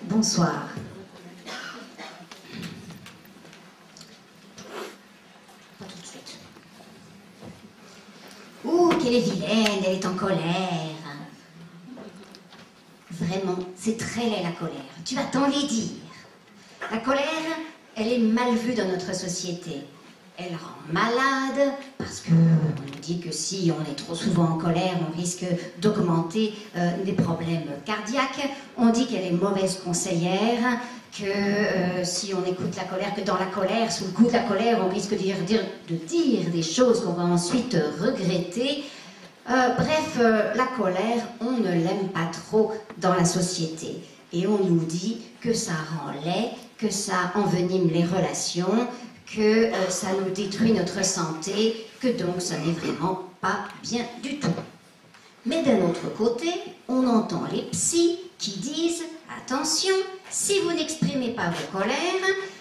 Bonsoir. Pas tout de suite. Ouh, qu'elle est vilaine, elle est en colère. Vraiment, c'est très laid la colère. Tu vas t'en les dire. La colère, elle est mal vue dans notre société. Elle rend malade parce qu'on nous dit que si on est trop souvent en colère, on risque d'augmenter des problèmes cardiaques. On dit qu'elle est mauvaise conseillère, que si on écoute la colère, que dans la colère, sous le coup de la colère, on risque de dire des choses qu'on va ensuite regretter. Bref, la colère, on ne l'aime pas trop dans la société. Et on nous dit que ça rend laid, que ça envenime les relations, que ça nous détruit notre santé, que donc ça n'est vraiment pas bien du tout. Mais d'un autre côté, on entend les psys qui disent « Attention, si vous n'exprimez pas vos colères,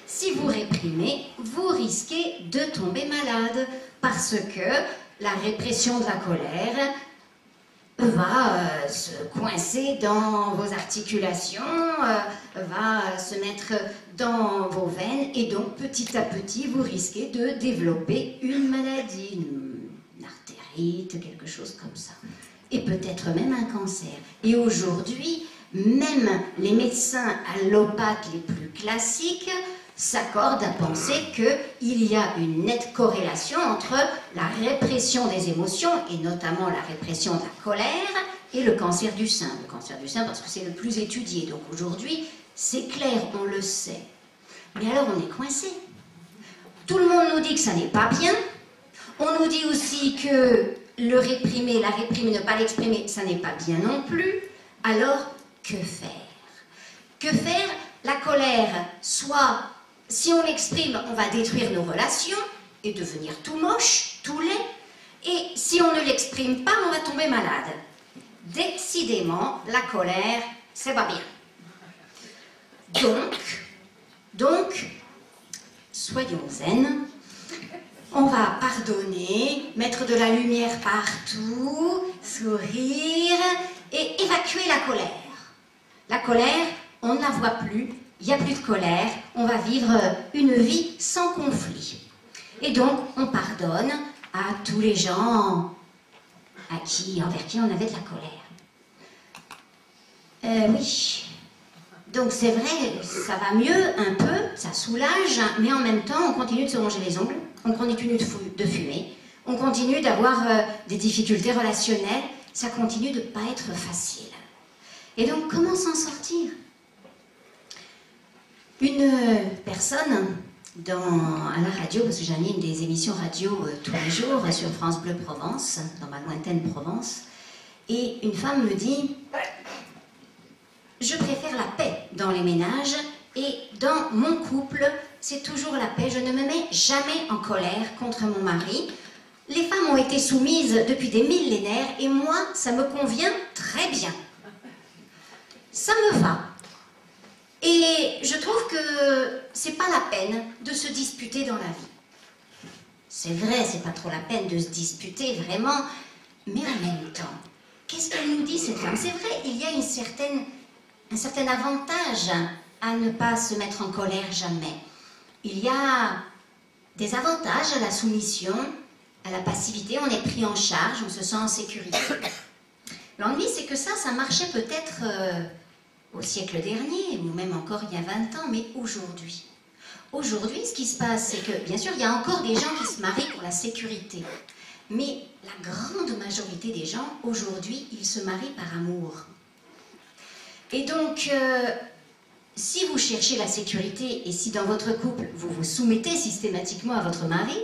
si vous réprimez, vous risquez de tomber malade parce que la répression de la colère va se coincer dans vos articulations, va se mettre dans vos veines et donc petit à petit vous risquez de développer une maladie, une artérite, quelque chose comme ça. Et peut-être même un cancer. Et aujourd'hui, même les médecins allopathes les plus classiques s'accordent à penser qu'il y a une nette corrélation entre la répression des émotions, et notamment la répression de la colère, et le cancer du sein. Le cancer du sein parce que c'est le plus étudié. Donc aujourd'hui, c'est clair, on le sait. Mais alors on est coincé. Tout le monde nous dit que ça n'est pas bien. On nous dit aussi que le réprimer, la réprimer, ne pas l'exprimer, ça n'est pas bien non plus. Alors, que faire? Que faire? La colère, soit, si on l'exprime, on va détruire nos relations et devenir tout moche, tout laid. Et si on ne l'exprime pas, on va tomber malade. Décidément, la colère, c'est pas bien. Donc, soyons zen. On va pardonner, mettre de la lumière partout, sourire et évacuer la colère. La colère, on ne la voit plus, il n'y a plus de colère, on va vivre une vie sans conflit. Et donc, on pardonne à tous les gens envers qui on avait de la colère. Oui. Donc c'est vrai, ça va mieux un peu, ça soulage, mais en même temps, on continue de se ronger les ongles, on continue de fumer, on continue d'avoir des difficultés relationnelles, ça continue de ne pas être facile. Et donc, comment s'en sortir? Une personne à la radio, parce que j'anime des émissions radio tous les jours sur France Bleu Provence, dans ma lointaine Provence, et une femme me dit « Je préfère la paix dans les ménages et dans mon couple, c'est toujours la paix. Je ne me mets jamais en colère contre mon mari. Les femmes ont été soumises depuis des millénaires et moi, ça me convient très bien. Ça me va. Et je trouve que c'est pas la peine de se disputer dans la vie. C'est vrai, c'est pas trop la peine de se disputer, vraiment, mais en même temps, qu'est-ce qu'elle nous dit cette femme? C'est vrai, il y a un certain avantage à ne pas se mettre en colère jamais. Il y a des avantages à la soumission, à la passivité, on est pris en charge, on se sent en sécurité. L'ennui, c'est que ça marchait peut-être au siècle dernier, ou même encore il y a 20 ans, mais aujourd'hui. Aujourd'hui, ce qui se passe, c'est que, bien sûr, il y a encore des gens qui se marient pour la sécurité. Mais la grande majorité des gens, aujourd'hui, ils se marient par amour. Et donc, si vous cherchez la sécurité et si dans votre couple, vous vous soumettez systématiquement à votre mari,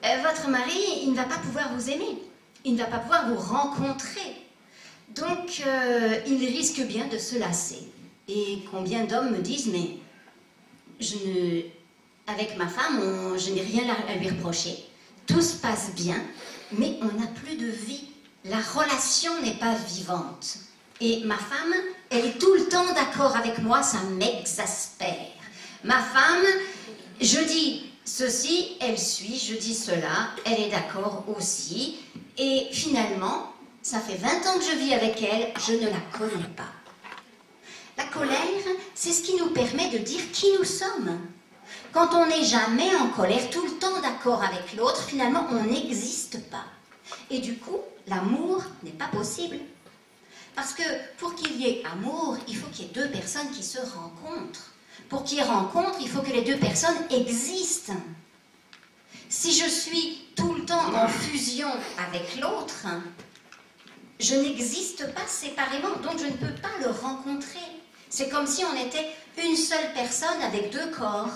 il ne va pas pouvoir vous aimer. Il ne va pas pouvoir vous rencontrer. Donc, il risque bien de se lasser. Et combien d'hommes me disent, mais avec ma femme, je n'ai rien à lui reprocher. Tout se passe bien, mais on n'a plus de vie. La relation n'est pas vivante. Et ma femme, elle est tout le temps d'accord avec moi, ça m'exaspère. Ma femme, je dis ceci, elle suit, je dis cela, elle est d'accord aussi. Et finalement, ça fait 20 ans que je vis avec elle, je ne la connais pas. La colère, c'est ce qui nous permet de dire qui nous sommes. Quand on n'est jamais en colère, tout le temps d'accord avec l'autre, finalement, on n'existe pas. Et du coup, l'amour n'est pas possible. Parce que pour qu'il y ait amour, il faut qu'il y ait deux personnes qui se rencontrent. Pour qu'il y ait rencontre, il faut que les deux personnes existent. Si je suis tout le temps en fusion avec l'autre, je n'existe pas séparément, donc je ne peux pas le rencontrer. C'est comme si on était une seule personne avec deux corps.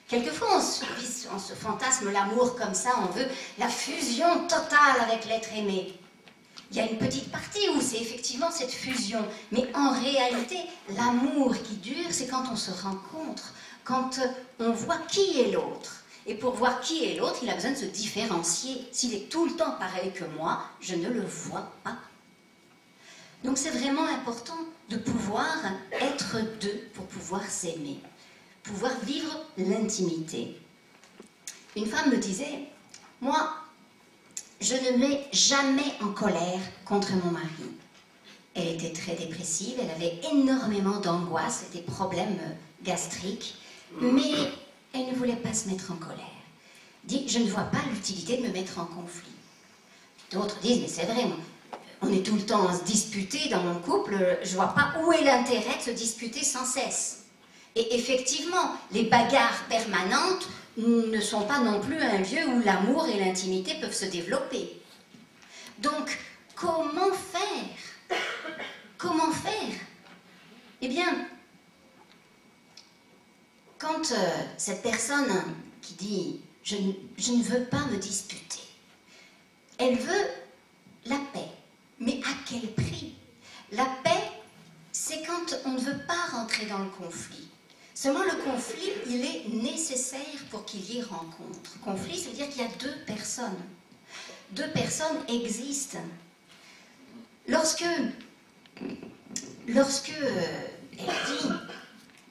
Quelquefois, on se fantasme l'amour comme ça, on veut la fusion totale avec l'être aimé. Il y a une petite partie où c'est effectivement cette fusion, mais en réalité, l'amour qui dure, c'est quand on se rencontre, quand on voit qui est l'autre. Et pour voir qui est l'autre, il a besoin de se différencier. S'il est tout le temps pareil que moi, je ne le vois pas. Donc c'est vraiment important de pouvoir être deux pour pouvoir s'aimer, pouvoir vivre l'intimité. Une femme me disait, moi, je ne mets jamais en colère contre mon mari. Elle était très dépressive, elle avait énormément d'angoisse, des problèmes gastriques, mais elle ne voulait pas se mettre en colère. Dit, je ne vois pas l'utilité de me mettre en conflit. D'autres disent, mais c'est vrai, on est tout le temps à se disputer dans mon couple, je ne vois pas où est l'intérêt de se disputer sans cesse. Et effectivement, les bagarres permanentes ne sont pas non plus un lieu où l'amour et l'intimité peuvent se développer. Donc, comment faire? Comment faire? Eh bien, quand cette personne qui dit « je ne veux pas me disputer », elle veut la paix. Mais à quel prix? La paix, c'est quand on ne veut pas rentrer dans le conflit. Seulement le conflit, il est nécessaire pour qu'il y ait rencontre. Conflit, ça veut dire qu'il y a deux personnes. Deux personnes existent. Lorsque elle dit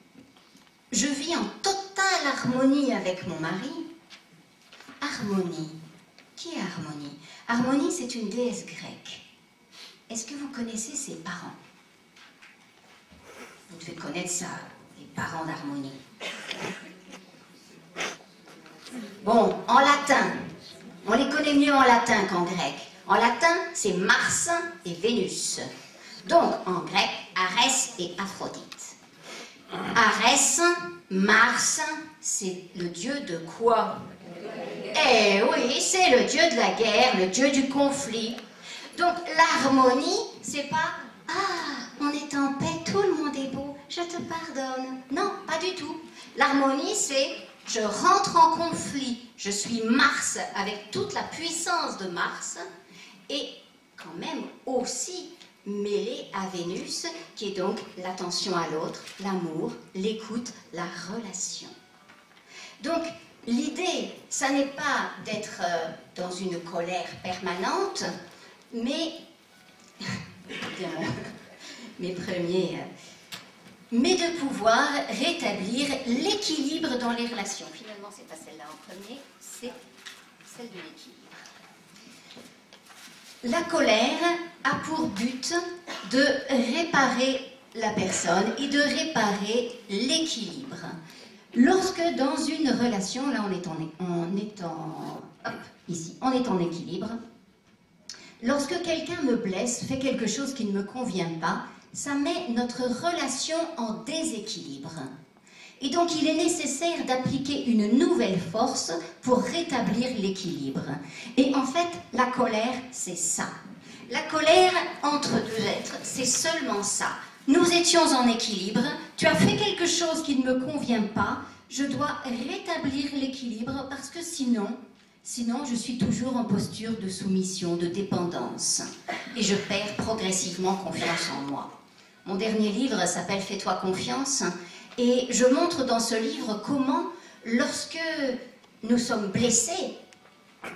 « je vis en totale harmonie avec mon mari », harmonie, qui est harmonie? Harmonie, c'est une déesse grecque. Est-ce que vous connaissez ses parents? Vous devez connaître ça, les parents d'harmonie. Bon, en latin, on les connaît mieux en latin qu'en grec. En latin, c'est Mars et Vénus. Donc, en grec, Arès et Aphrodite. Arès, Mars, c'est le dieu de quoi? Eh oui, c'est le dieu de la guerre, le dieu du conflit. Donc l'harmonie, c'est pas « Ah, on est en paix, tout le monde est beau, je te pardonne ». Non, pas du tout. L'harmonie, c'est « Je rentre en conflit, je suis Mars avec toute la puissance de Mars et quand même aussi mêlée à Vénus, qui est donc l'attention à l'autre, l'amour, l'écoute, la relation. » Donc, l'idée, ça n'est pas d'être dans une colère permanente, mais de pouvoir rétablir l'équilibre dans les relations. Finalement, c'est pas celle-là en premier, c'est celle de l'équilibre. La colère a pour but de réparer la personne et de réparer l'équilibre. Lorsque dans une relation, là on est en équilibre, lorsque quelqu'un me blesse, fait quelque chose qui ne me convient pas, ça met notre relation en déséquilibre. Et donc il est nécessaire d'appliquer une nouvelle force pour rétablir l'équilibre. Et en fait, la colère, c'est ça. La colère entre deux êtres, c'est seulement ça. Nous étions en équilibre, tu as fait quelque chose qui ne me convient pas, je dois rétablir l'équilibre parce que sinon je suis toujours en posture de soumission, de dépendance. Et je perds progressivement confiance en moi. Mon dernier livre s'appelle « Fais-toi confiance » et je montre dans ce livre comment, lorsque nous sommes blessés,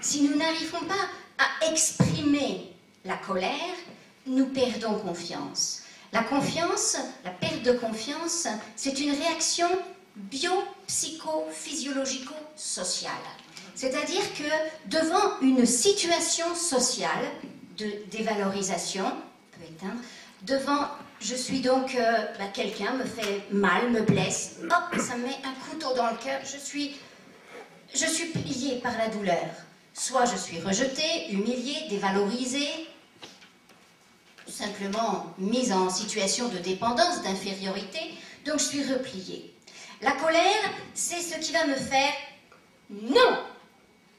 si nous n'arrivons pas à exprimer la colère, nous perdons confiance. La confiance, la perte de confiance, c'est une réaction bio-psycho-physiologico-sociale. C'est-à-dire que devant une situation sociale de dévalorisation, devant Je suis donc, quelqu'un me fait mal, me blesse, hop, ça me met un couteau dans le cœur, je suis pliée par la douleur. Soit je suis rejetée, humiliée, dévalorisée, simplement mise en situation de dépendance, d'infériorité, donc je suis repliée. La colère, c'est ce qui va me faire non.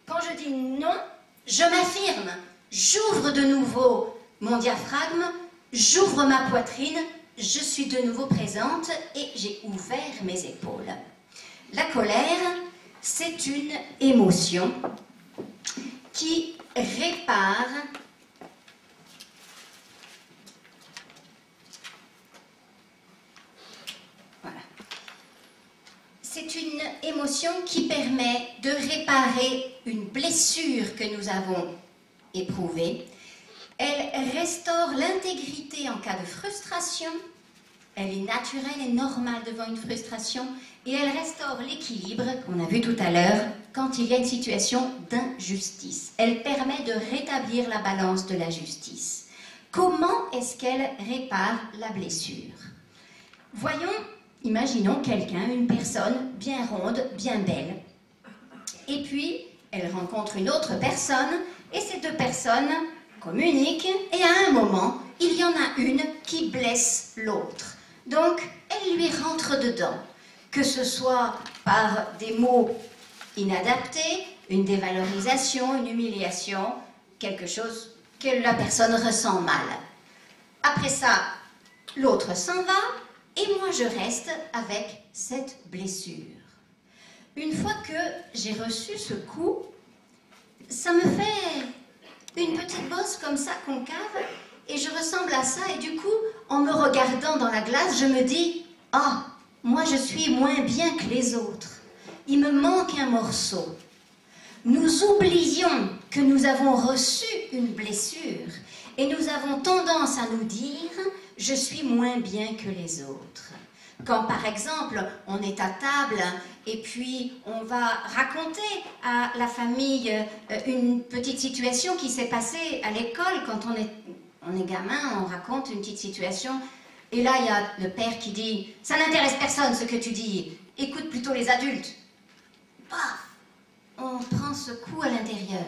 Quand je dis non, je m'affirme, j'ouvre de nouveau mon diaphragme, j'ouvre ma poitrine, je suis de nouveau présente et j'ai ouvert mes épaules. La colère, c'est une émotion qui répare C'est une émotion qui permet de réparer une blessure que nous avons éprouvée. Elle restaure l'intégrité en cas de frustration. Elle est naturelle et normale devant une frustration. Et elle restaure l'équilibre, qu'on a vu tout à l'heure, quand il y a une situation d'injustice. Elle permet de rétablir la balance de la justice. Comment est-ce qu'elle répare la blessure? Voyons, imaginons quelqu'un, une personne bien ronde, bien belle. Et puis, elle rencontre une autre personne, et ces deux personnes communiquent, et à un moment, il y en a une qui blesse l'autre. Donc, elle lui rentre dedans, que ce soit par des mots inadaptés, une dévalorisation, une humiliation, quelque chose que la personne ressent mal. Après ça, l'autre s'en va, et moi je reste avec cette blessure. Une fois que j'ai reçu ce coup, ça me fait une petite bosse comme ça, concave, et je ressemble à ça, et du coup, en me regardant dans la glace, je me dis « Ah, moi je suis moins bien que les autres. Il me manque un morceau. » Nous oublions que nous avons reçu une blessure, et nous avons tendance à nous dire « Je suis moins bien que les autres ». Quand par exemple, on est à table et puis on va raconter à la famille une petite situation qui s'est passée à l'école. Quand on est gamin, on raconte une petite situation et là il y a le père qui dit « Ça n'intéresse personne ce que tu dis, écoute plutôt les adultes ». Paf, on prend ce coup à l'intérieur.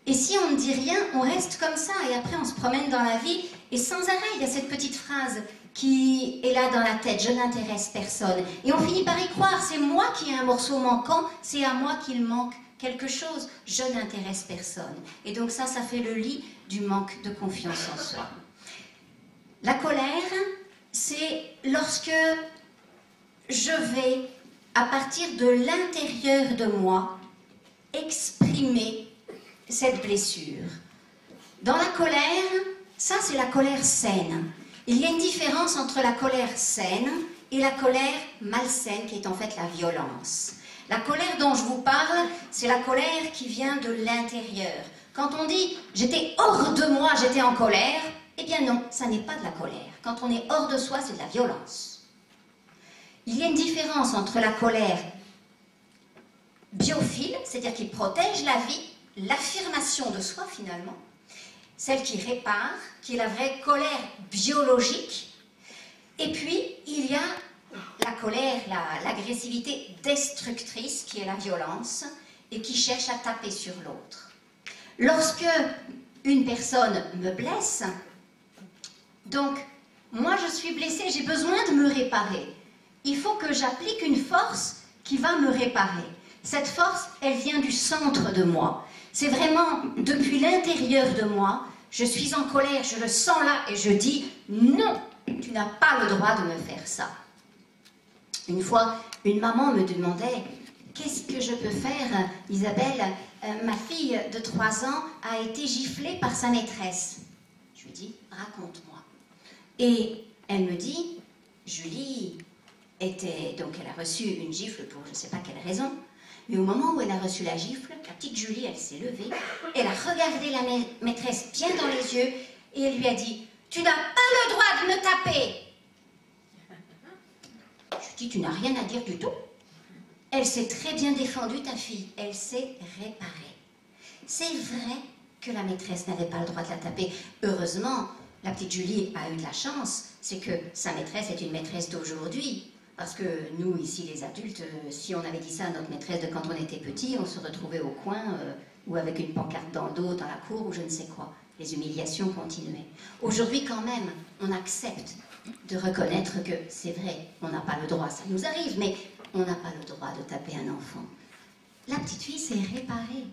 Et si on ne dit rien, on reste comme ça et après on se promène dans la vie et sans arrêt il y a cette petite phrase qui est là dans la tête, je n'intéresse personne. Et on finit par y croire, c'est moi qui ai un morceau manquant, c'est à moi qu'il manque quelque chose, je n'intéresse personne. Et donc ça fait le lit du manque de confiance en soi. La colère, c'est lorsque je vais, à partir de l'intérieur de moi, exprimer cette blessure. Dans la colère, ça c'est la colère saine. Il y a une différence entre la colère saine et la colère malsaine qui est en fait la violence. La colère dont je vous parle, c'est la colère qui vient de l'intérieur. Quand on dit « j'étais hors de moi, j'étais en colère », eh bien non, ça n'est pas de la colère. Quand on est hors de soi, c'est de la violence. Il y a une différence entre la colère biophile, c'est-à-dire qui protège la vie, l'affirmation de soi finalement, celle qui répare, qui est la vraie colère biologique. Et puis, il y a la colère, l'agressivité destructrice, qui est la violence, et qui cherche à taper sur l'autre. Lorsque une personne me blesse, donc, moi je suis blessée, j'ai besoin de me réparer. Il faut que j'applique une force qui va me réparer. Cette force, elle vient du centre de moi. C'est vraiment depuis l'intérieur de moi, je suis en colère, je le sens là et je dis non, tu n'as pas le droit de me faire ça. Une fois, une maman me demandait qu'est-ce que je peux faire, Isabelle, ma fille de 3 ans a été giflée par sa maîtresse. Je lui dis raconte-moi. Et elle me dit Julie donc elle a reçu une gifle pour je ne sais pas quelle raison. Mais au moment où elle a reçu la gifle, la petite Julie, elle s'est levée, elle a regardé la maîtresse bien dans les yeux et elle lui a dit « Tu n'as pas le droit de me taper !» Je lui dis « Tu n'as rien à dire du tout. Elle s'est très bien défendue, ta fille. Elle s'est réparée. » C'est vrai que la maîtresse n'avait pas le droit de la taper. Heureusement, La petite Julie a eu de la chance, c'est que sa maîtresse est une maîtresse d'aujourd'hui. Parce que nous, ici, les adultes, si on avait dit ça à notre maîtresse de quand on était petit, on se retrouvait au coin ou avec une pancarte dans le dos, dans la cour ou je ne sais quoi. Les humiliations continuaient. Aujourd'hui, quand même, on accepte de reconnaître que c'est vrai, on n'a pas le droit, ça nous arrive, mais on n'a pas le droit de taper un enfant. La petite fille s'est réparée.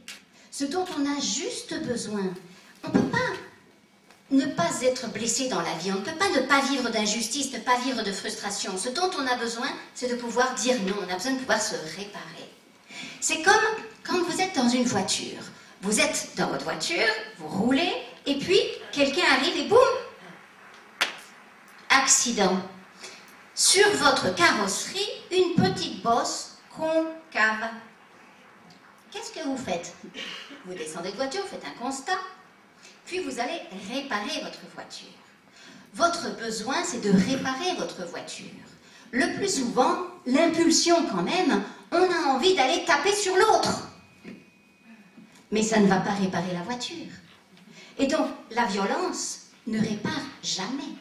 Ce dont on a juste besoin. On ne peut pas ne pas être blessé dans la vie, on ne peut pas ne pas vivre d'injustice, ne pas vivre de frustration. Ce dont on a besoin, c'est de pouvoir dire non, on a besoin de pouvoir se réparer. C'est comme quand vous êtes dans une voiture. Vous êtes dans votre voiture, vous roulez, et puis quelqu'un arrive et boum, accident. Sur votre carrosserie, une petite bosse concave. Qu'est-ce que vous faites? Vous descendez de voiture, vous faites un constat, puis vous allez réparer votre voiture. Votre besoin, c'est de réparer votre voiture. Le plus souvent, l'impulsion quand même, on a envie d'aller taper sur l'autre. Mais ça ne va pas réparer la voiture. Et donc, la violence ne répare jamais.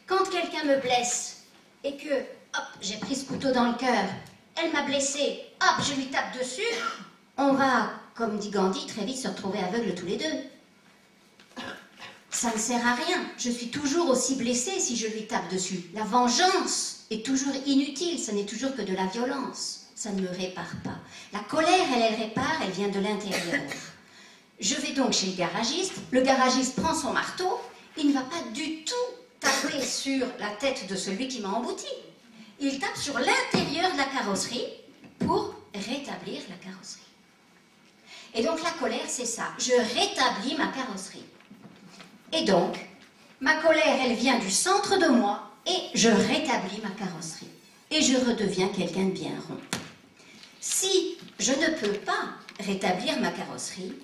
Quand quelqu'un me blesse et que, hop, j'ai pris ce couteau dans le cœur, elle m'a blessé, hop, je lui tape dessus, on va, comme dit Gandhi, très vite se retrouver aveugles tous les deux. Ça ne sert à rien. Je suis toujours aussi blessée si je lui tape dessus. La vengeance est toujours inutile, ça n'est toujours que de la violence. Ça ne me répare pas. La colère, elle répare, elle vient de l'intérieur. Je vais donc chez le garagiste prend son marteau, il ne va pas du tout taper sur la tête de celui qui m'a embouti. Il tape sur l'intérieur de la carrosserie pour rétablir la carrosserie. Et donc la colère, c'est ça. Je rétablis ma carrosserie. Et donc, ma colère, elle vient du centre de moi et je rétablis ma carrosserie. Et je redeviens quelqu'un de bien rond. Si je ne peux pas rétablir ma carrosserie,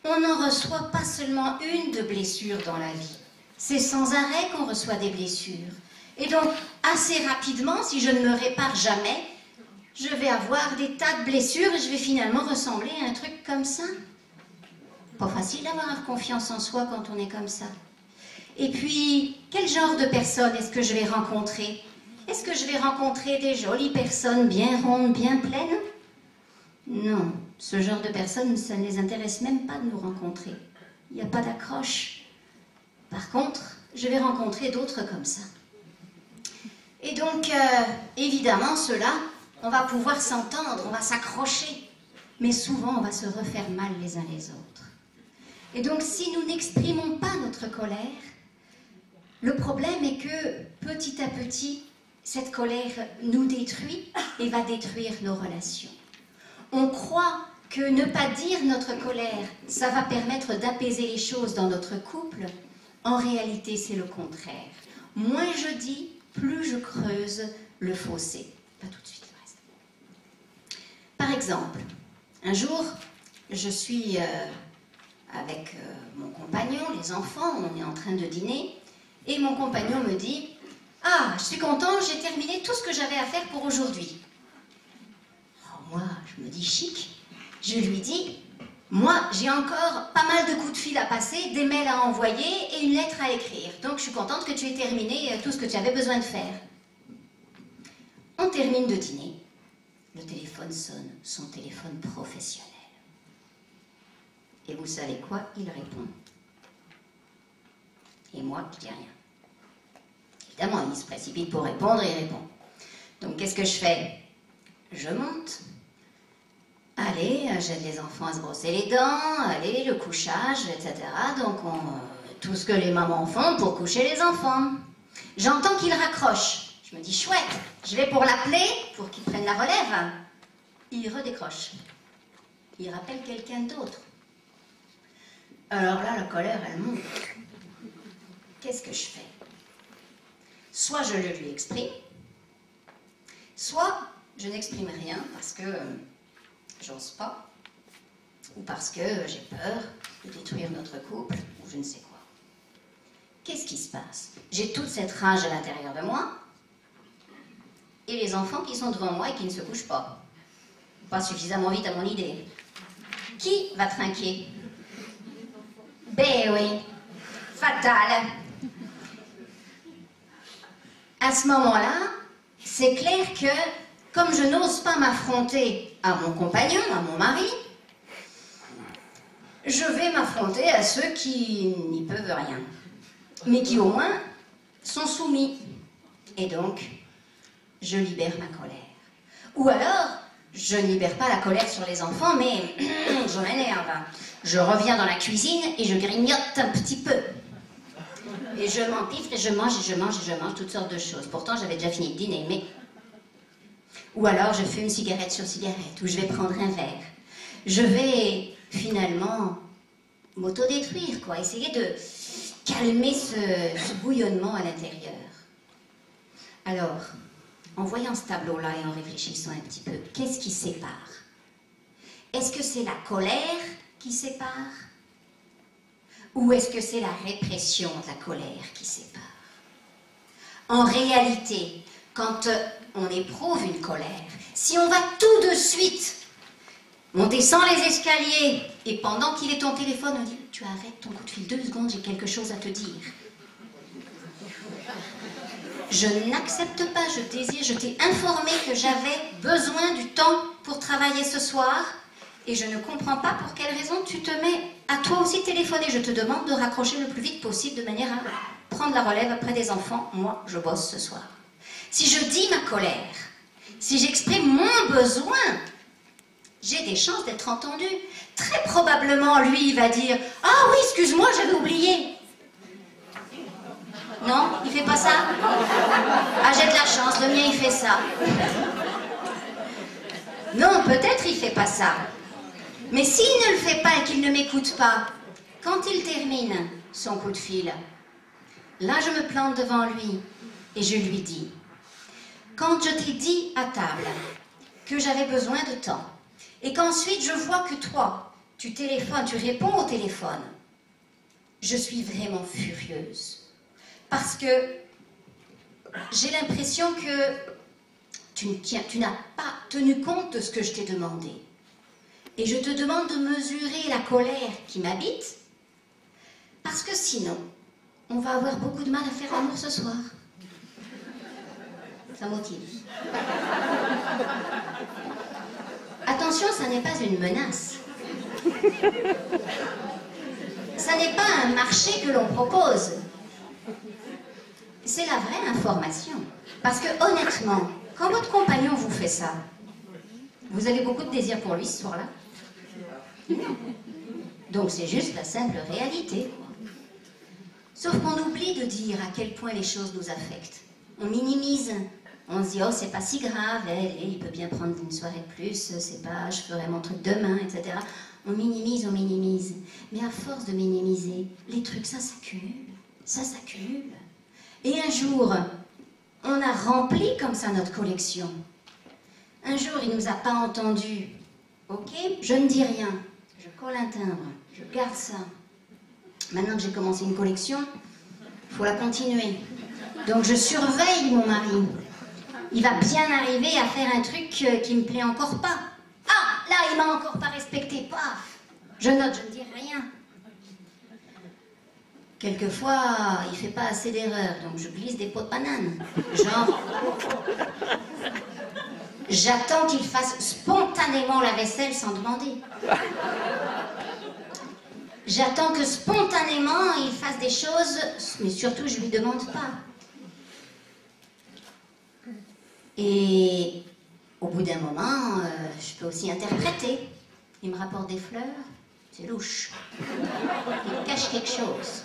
on n'en reçoit pas seulement une de blessure dans la vie. C'est sans arrêt qu'on reçoit des blessures. Et donc, assez rapidement, si je ne me répare jamais, je vais avoir des tas de blessures et je vais finalement ressembler à un truc comme ça. Pas facile d'avoir confiance en soi quand on est comme ça. Et puis, quel genre de personnes est-ce que je vais rencontrer? Est-ce que je vais rencontrer des jolies personnes bien rondes, bien pleines? Non, ce genre de personnes, ça ne les intéresse même pas de nous rencontrer. Il n'y a pas d'accroche. Par contre, je vais rencontrer d'autres comme ça. Et donc, évidemment, ceux-là, on va pouvoir s'entendre, on va s'accrocher. Mais souvent, on va se refaire mal les uns les autres. Et donc, si nous n'exprimons pas notre colère, le problème est que, petit à petit, cette colère nous détruit et va détruire nos relations. On croit que ne pas dire notre colère, ça va permettre d'apaiser les choses dans notre couple. En réalité, c'est le contraire. Moins je dis, plus je creuse le fossé. Pas tout de suite, le reste. Par exemple, un jour, je suis avec mon compagnon, les enfants, on est en train de dîner, et mon compagnon me dit « Ah, je suis content, j'ai terminé tout ce que j'avais à faire pour aujourd'hui. » Oh, moi, je me dis chic. Je lui dis « Moi, j'ai encore pas mal de coups de fil à passer, des mails à envoyer et une lettre à écrire. Donc, je suis contente que tu aies terminé tout ce que tu avais besoin de faire. » On termine de dîner. Le téléphone sonne, son téléphone professionnel. Et vous savez quoi? Il répond. Et moi, je dis rien. Évidemment, il se précipite pour répondre et il répond. Donc, qu'est-ce que je fais? Je monte. Allez, j'aide les enfants à se brosser les dents, allez, le couchage, etc. Donc, tout ce que les mamans font pour coucher les enfants. J'entends qu'il raccroche. Je me dis, chouette, je vais pour l'appeler, pour qu'il prenne la relève. Il redécroche. Il rappelle quelqu'un d'autre. Alors là, la colère, elle monte. Qu'est-ce que je fais? Soit je le lui exprime, soit je n'exprime rien parce que j'ose pas, ou parce que j'ai peur de détruire notre couple, ou je ne sais quoi. Qu'est-ce qui se passe? J'ai toute cette rage à l'intérieur de moi, et les enfants qui sont devant moi et qui ne se couchent pas. Pas suffisamment vite à mon idée. Qui va trinquer? Ben oui, fatal. à ce moment-là, c'est clair que, comme je n'ose pas m'affronter à mon compagnon, à mon mari, je vais m'affronter à ceux qui n'y peuvent rien, mais qui au moins sont soumis. Et donc, je libère ma colère. Ou alors, je ne libère pas la colère sur les enfants, mais je m'énerve. Je reviens dans la cuisine et je grignote un petit peu. Et je m'empiffre et je mange et je mange et je mange toutes sortes de choses. Pourtant, j'avais déjà fini de dîner, mais... Ou alors, je fume cigarette sur cigarette, ou je vais prendre un verre. Je vais, finalement, m'autodétruire, quoi. Essayer de calmer ce bouillonnement à l'intérieur. Alors, en voyant ce tableau-là et en réfléchissant un petit peu, qu'est-ce qui sépare? Est-ce que c'est la colère qui sépare? Ou est-ce que c'est la répression de la colère qui sépare? En réalité, quand on éprouve une colère, si on va tout de suite monter sans les escaliers et pendant qu'il est ton téléphone, on dit « Tu arrêtes ton coup de fil 2 secondes, j'ai quelque chose à te dire. » Je n'accepte pas, je désire, je t'ai informé que j'avais besoin du temps pour travailler ce soir et je ne comprends pas pour quelle raison tu te mets à toi aussi téléphoner. Je te demande de raccrocher le plus vite possible de manière à prendre la relève après des enfants. Moi, je bosse ce soir. Si je dis ma colère, si j'exprime mon besoin, j'ai des chances d'être entendue. Très probablement, lui, il va dire « Ah oui, excuse-moi, j'avais oublié. » Non, il fait pas ça? Ah, j'ai de la chance, le mien, il fait ça. Non, peut-être il fait pas ça. Mais s'il ne le fait pas et qu'il ne m'écoute pas, quand il termine son coup de fil, là, je me plante devant lui et je lui dis « Quand je t'ai dit à table que j'avais besoin de temps, et qu'ensuite je vois que toi, tu téléphones, tu réponds au téléphone, je suis vraiment furieuse. Parce que j'ai l'impression que tu n'as pas tenu compte de ce que je t'ai demandé. Et je te demande de mesurer la colère qui m'habite, parce que sinon, on va avoir beaucoup de mal à faire l'amour ce soir. Ça motive. Attention, ça n'est pas une menace. Ça n'est pas un marché que l'on propose. C'est la vraie information. Parce que honnêtement, quand votre compagnon vous fait ça, vous avez beaucoup de désir pour lui ce soir-là? Non. Donc c'est juste la simple réalité. Sauf qu'on oublie de dire à quel point les choses nous affectent. On minimise. On se dit, oh, c'est pas si grave, il peut bien prendre une soirée de plus, c'est pas, je ferai mon truc demain, etc. On minimise, on minimise. Mais à force de minimiser, les trucs, ça s'accumule. Ça s'accumule. Et un jour, on a rempli comme ça notre collection. Un jour, il ne nous a pas entendus. Ok, je ne dis rien. Je colle un timbre. Je garde ça. Maintenant que j'ai commencé une collection, il faut la continuer. Donc je surveille mon mari. Il va bien arriver à faire un truc qui me plaît encore pas. Ah, là, il m'a encore pas respecté. Paf. Je note, je ne dis rien. Quelquefois, il fait pas assez d'erreurs, donc je glisse des pots de banane. Genre, j'attends qu'il fasse spontanément la vaisselle sans demander. J'attends que spontanément il fasse des choses, mais surtout je lui demande pas. Et au bout d'un moment, je peux aussi interpréter. Il me rapporte des fleurs, c'est louche. Il cache quelque chose.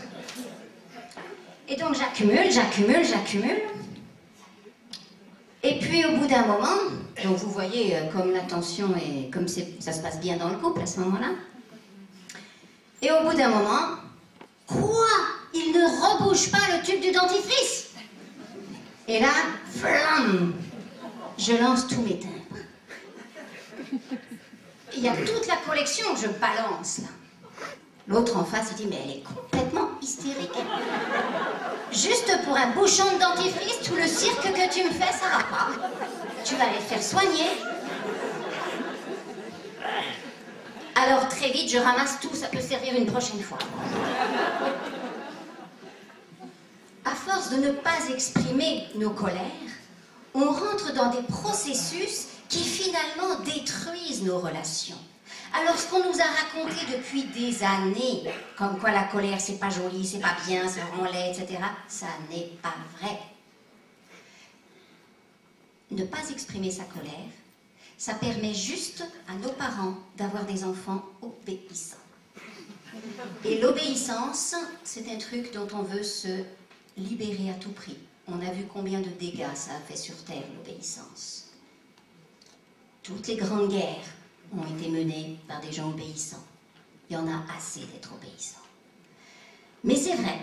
Et donc j'accumule, j'accumule, j'accumule. Et puis au bout d'un moment, donc vous voyez comme la tension et comme ça se passe bien dans le couple à ce moment-là. Et au bout d'un moment, quoi? Il ne rebouge pas le tube du dentifrice. Et là, flamme, je lance tous mes timbres. Il y a toute la collection que je balance là. L'autre en face, il dit, mais elle est complètement hystérique. Juste pour un bouchon de dentifrice, tout le cirque que tu me fais, ça va pas. Tu vas les faire soigner. Alors très vite, je ramasse tout, ça peut servir une prochaine fois. à force de ne pas exprimer nos colères, on rentre dans des processus qui finalement détruisent nos relations. Alors ce qu'on nous a raconté depuis des années, comme quoi la colère c'est pas joli, c'est pas bien, ça rend laid, etc., ça n'est pas vrai. Ne pas exprimer sa colère, ça permet juste à nos parents d'avoir des enfants obéissants. Et l'obéissance, c'est un truc dont on veut se libérer à tout prix. On a vu combien de dégâts ça a fait sur Terre, l'obéissance. Toutes les grandes guerres ont été menées par des gens obéissants. Il y en a assez d'être obéissants. Mais c'est vrai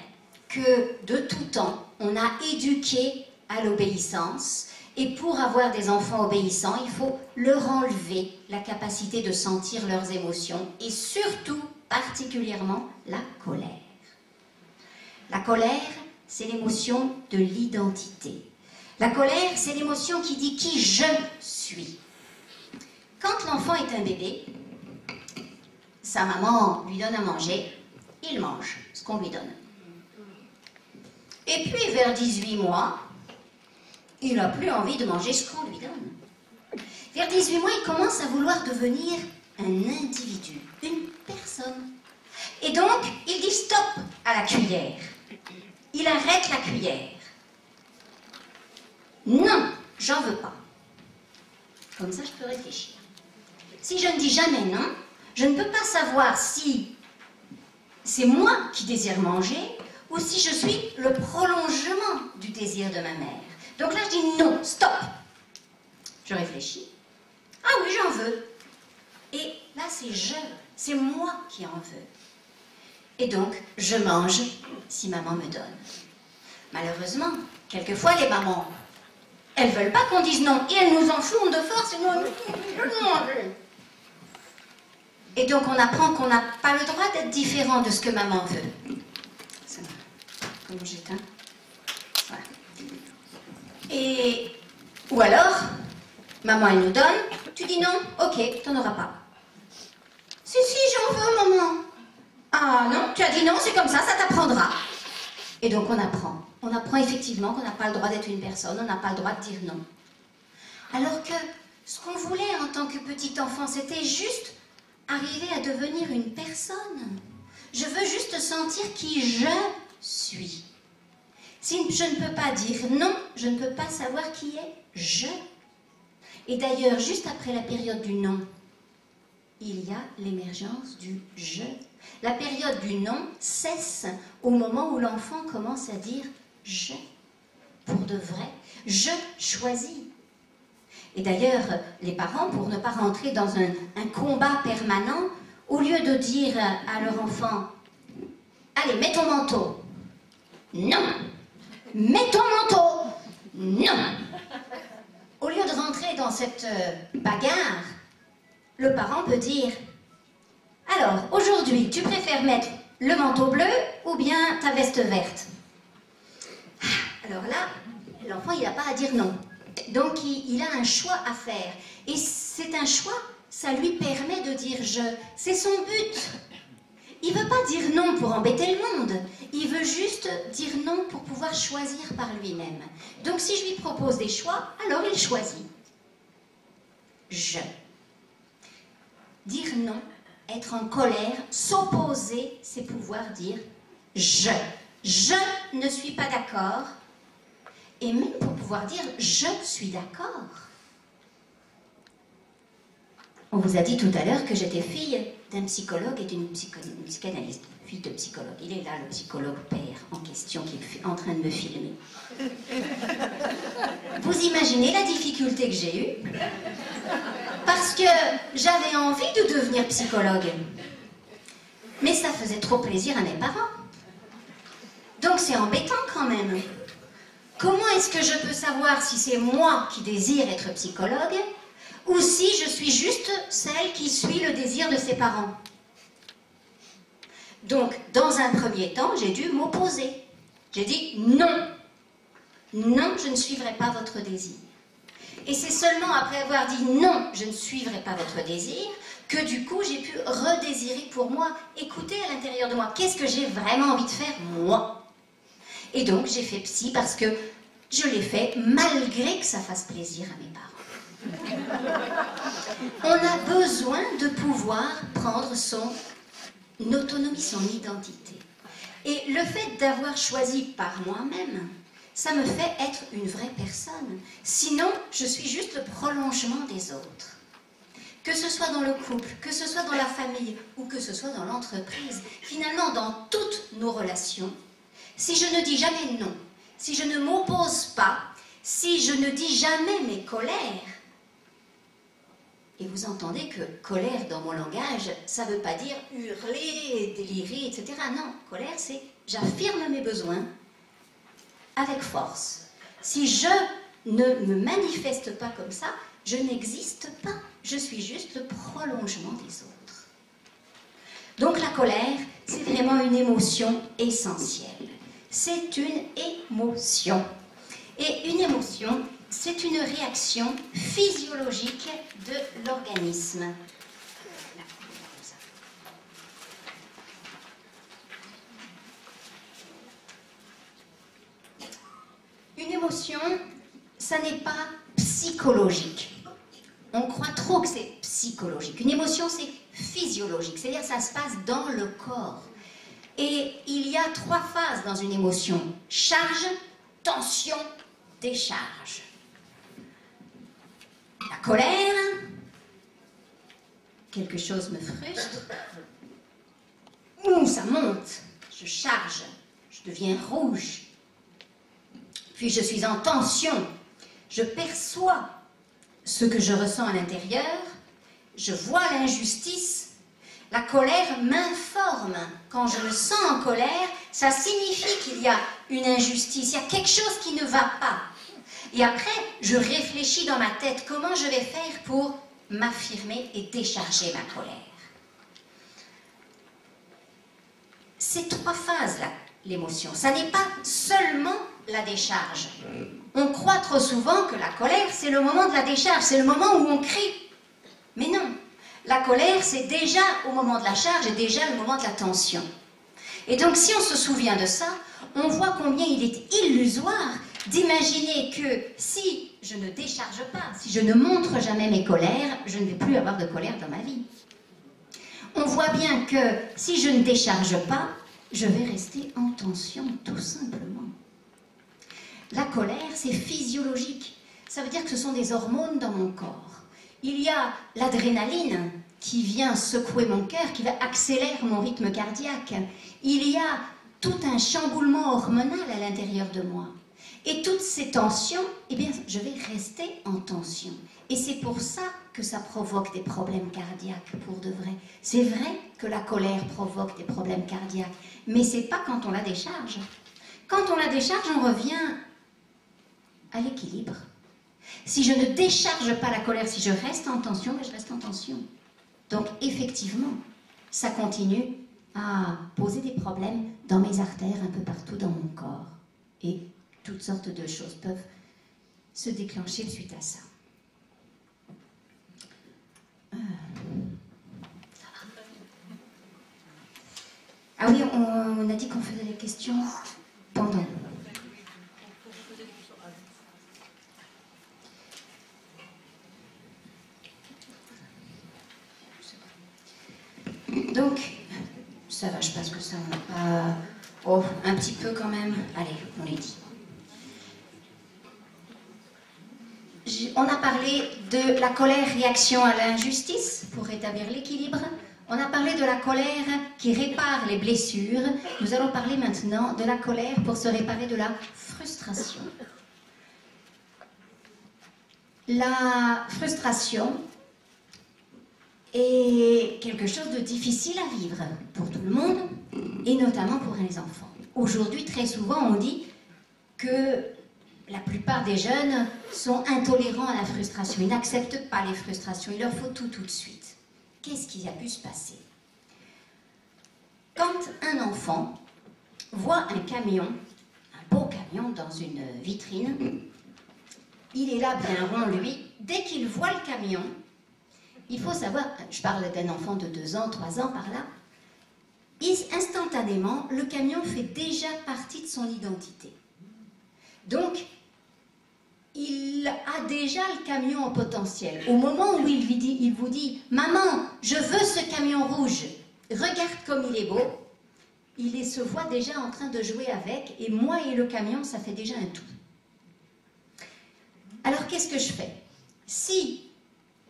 que de tout temps, on a éduqué à l'obéissance. Et pour avoir des enfants obéissants, il faut leur enlever la capacité de sentir leurs émotions et surtout, particulièrement, la colère. La colère, c'est l'émotion de l'identité. La colère, c'est l'émotion qui dit qui je suis. Quand l'enfant est un bébé, sa maman lui donne à manger, il mange ce qu'on lui donne. Et puis vers 18 mois, il n'a plus envie de manger ce qu'on lui donne. Vers 18 mois, il commence à vouloir devenir un individu, une personne. Et donc, il dit stop à la cuillère. Il arrête la cuillère. Non, j'en veux pas. Comme ça, je peux réfléchir. Si je ne dis jamais non, je ne peux pas savoir si c'est moi qui désire manger ou si je suis le prolongement du désir de ma mère. Donc là, je dis non, stop. Je réfléchis. Ah oui, j'en veux. Et là, c'est moi qui en veux. Et donc, je mange si maman me donne. Malheureusement, quelquefois, les mamans, elles ne veulent pas qu'on dise non. Et elles nous en font de force. Et donc, on apprend qu'on n'a pas le droit d'être différent de ce que maman veut. Ça va. Comment j'éteins ? Voilà. Et, ou alors, maman elle nous donne, tu dis non, ok, t'en auras pas. Si, j'en veux, maman. Ah non, tu as dit non, c'est comme ça t'apprendra. Et donc on apprend. On apprend effectivement qu'on n'a pas le droit d'être une personne, on n'a pas le droit de dire non. Alors que ce qu'on voulait en tant que petit enfant, c'était juste arriver à devenir une personne. Je veux juste sentir qui je suis. Si je ne peux pas dire non, je ne peux pas savoir qui est je. Et d'ailleurs, juste après la période du non, il y a l'émergence du je. La période du non cesse au moment où l'enfant commence à dire je. Pour de vrai, je choisis. Et d'ailleurs, les parents, pour ne pas rentrer dans un combat permanent, au lieu de dire à leur enfant « Allez, mets ton manteau !» Non. Mets ton manteau! Non! Au lieu de rentrer dans cette bagarre, le parent peut dire « Alors, aujourd'hui, tu préfères mettre le manteau bleu ou bien ta veste verte ?» Alors là, l'enfant, il n'a pas à dire non. Donc, il a un choix à faire. Et c'est un choix, ça lui permet de dire « je ». C'est son but. Il ne veut pas dire non pour embêter le monde. Il veut juste dire non pour pouvoir choisir par lui-même. Donc si je lui propose des choix, alors il choisit. Je. Dire non, être en colère, s'opposer, c'est pouvoir dire je. Je ne suis pas d'accord. Et même pour pouvoir dire je suis d'accord. On vous a dit tout à l'heure que j'étais fille d'un psychologue et d'une psychanalyste. Fille de psychologue. Il est là, le psychologue père en question, qui est en train de me filmer. Vous imaginez la difficulté que j'ai eue? Parce que j'avais envie de devenir psychologue. Mais ça faisait trop plaisir à mes parents. Donc c'est embêtant quand même. Comment est-ce que je peux savoir si c'est moi qui désire être psychologue ou si je suis juste celle qui suit le désir de ses parents? Donc, dans un premier temps, j'ai dû m'opposer. J'ai dit non. Non, je ne suivrai pas votre désir. Et c'est seulement après avoir dit non, je ne suivrai pas votre désir, que du coup, j'ai pu redésirer pour moi, écouter à l'intérieur de moi, qu'est-ce que j'ai vraiment envie de faire, moi? Et donc j'ai fait psy parce que je l'ai fait malgré que ça fasse plaisir à mes parents. On a besoin de pouvoir prendre son autonomie, son identité. Et le fait d'avoir choisi par moi-même, ça me fait être une vraie personne. Sinon, je suis juste le prolongement des autres. Que ce soit dans le couple, que ce soit dans la famille ou que ce soit dans l'entreprise, finalement dans toutes nos relations, si je ne dis jamais non, si je ne m'oppose pas, si je ne dis jamais mes colères, et vous entendez que colère dans mon langage, ça ne veut pas dire hurler, délirer, etc. Non, colère c'est j'affirme mes besoins avec force. Si je ne me manifeste pas comme ça, je n'existe pas. Je suis juste le prolongement des autres. Donc la colère, c'est vraiment une émotion essentielle. C'est une émotion. Et une émotion, c'est une réaction physiologique de l'organisme. Une émotion, ça n'est pas psychologique. On croit trop que c'est psychologique. Une émotion, c'est physiologique, c'est-à-dire ça se passe dans le corps. Et il y a 3 phases dans une émotion. Charge, tension, décharge. La colère, quelque chose me frustre, ça monte, je charge, je deviens rouge. Puis je suis en tension, je perçois ce que je ressens à l'intérieur, je vois l'injustice, la colère m'informe. Quand je me sens en colère, ça signifie qu'il y a une injustice, il y a quelque chose qui ne va pas. Et après, je réfléchis dans ma tête comment je vais faire pour m'affirmer et décharger ma colère. Ces 3 phases-là, l'émotion, ça n'est pas seulement la décharge. On croit trop souvent que la colère, c'est le moment de la décharge, c'est le moment où on crie. Mais non, la colère, c'est déjà au moment de la charge et déjà le moment de la tension. Et donc, si on se souvient de ça, on voit combien il est illusoire d'imaginer que si je ne décharge pas, si je ne montre jamais mes colères, je ne vais plus avoir de colère dans ma vie. On voit bien que si je ne décharge pas, je vais rester en tension, tout simplement. La colère, c'est physiologique. Ça veut dire que ce sont des hormones dans mon corps. Il y a l'adrénaline qui vient secouer mon cœur, qui va accélérer mon rythme cardiaque. Il y a tout un chamboulement hormonal à l'intérieur de moi. Et toutes ces tensions, eh bien, je vais rester en tension. Et c'est pour ça que ça provoque des problèmes cardiaques, pour de vrai. C'est vrai que la colère provoque des problèmes cardiaques, mais c'est pas quand on la décharge. Quand on la décharge, on revient à l'équilibre. Si je ne décharge pas la colère, si je reste en tension, je reste en tension. Donc, effectivement, ça continue à poser des problèmes dans mes artères, un peu partout dans mon corps. Et toutes sortes de choses peuvent se déclencher suite à ça. Ça va. Ah oui, on a dit qu'on faisait les questions pendant. Donc, ça va, je pense que ça n'a pas... Oh, un petit peu quand même. Allez, on les dit. On a parlé de la colère réaction à l'injustice pour rétablir l'équilibre. On a parlé de la colère qui répare les blessures. Nous allons parler maintenant de la colère pour se réparer de la frustration. La frustration est quelque chose de difficile à vivre pour tout le monde et notamment pour les enfants. Aujourd'hui, très souvent, on dit que la plupart des jeunes sont intolérants à la frustration. Ils n'acceptent pas les frustrations. Il leur faut tout de suite. Qu'est-ce qui a pu se passer? Quand un enfant voit un camion, un beau camion dans une vitrine, il est là bien rond, lui. Dès qu'il voit le camion, il faut savoir, je parle d'un enfant de 2 ans, 3 ans par là, instantanément, le camion fait déjà partie de son identité. Donc, il a déjà le camion en potentiel. Au moment où il vous dit « Maman, je veux ce camion rouge, regarde comme il est beau », il se voit déjà en train de jouer avec, et moi et le camion, ça fait déjà un tout. Alors, qu'est-ce que je fais? Si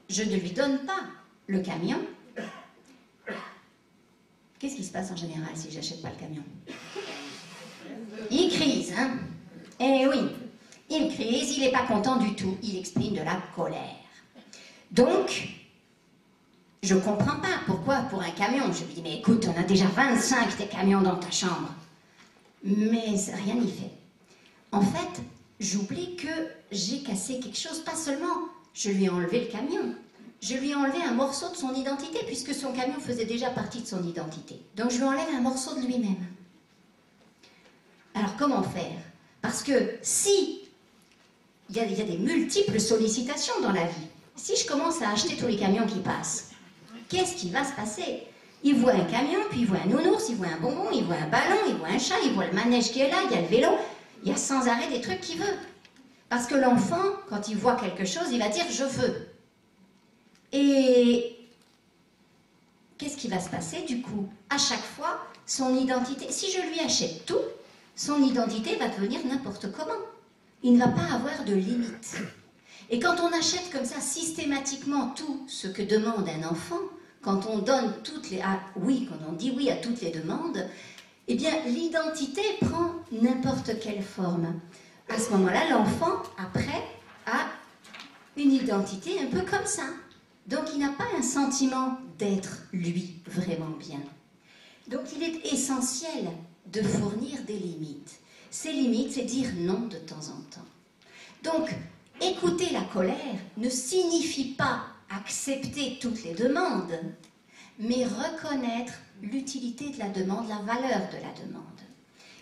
je ne lui donne pas le camion, qu'est-ce qui se passe en général si je n'achète pas le camion? Il crise, hein? Eh oui, il crise, il n'est pas content du tout, il exprime de la colère. Donc, je ne comprends pas pourquoi pour un camion. Je lui dis, mais écoute, on a déjà 25 des camions dans ta chambre. Mais rien n'y fait. En fait, j'oublie que j'ai cassé quelque chose, pas seulement je lui ai enlevé le camion, je lui ai enlevé un morceau de son identité, puisque son camion faisait déjà partie de son identité. Donc je lui enlève un morceau de lui-même. Alors comment faire? Parce que si il y a des multiples sollicitations dans la vie, si je commence à acheter tous les camions qui passent, qu'est-ce qui va se passer? Il voit un camion, puis il voit un nounours, il voit un bonbon, il voit un ballon, il voit un chat, il voit le manège qui est là, il y a le vélo, il y a sans arrêt des trucs qu'il veut. Parce que l'enfant, quand il voit quelque chose, il va dire « je veux ». Et qu'est-ce qui va se passer du coup? À chaque fois, son identité, si je lui achète tout, son identité va devenir n'importe comment. Il ne va pas avoir de limite. Et quand on achète comme ça systématiquement tout ce que demande un enfant, quand on donne toutes les... quand on dit oui à toutes les demandes, eh bien l'identité prend n'importe quelle forme. À ce moment-là, l'enfant, après, a une identité un peu comme ça. Donc il n'a pas un sentiment d'être lui vraiment bien. Donc il est essentiel de fournir des limites. Ces limites, c'est dire non de temps en temps. Donc, écouter la colère ne signifie pas accepter toutes les demandes, mais reconnaître l'utilité de la demande, la valeur de la demande.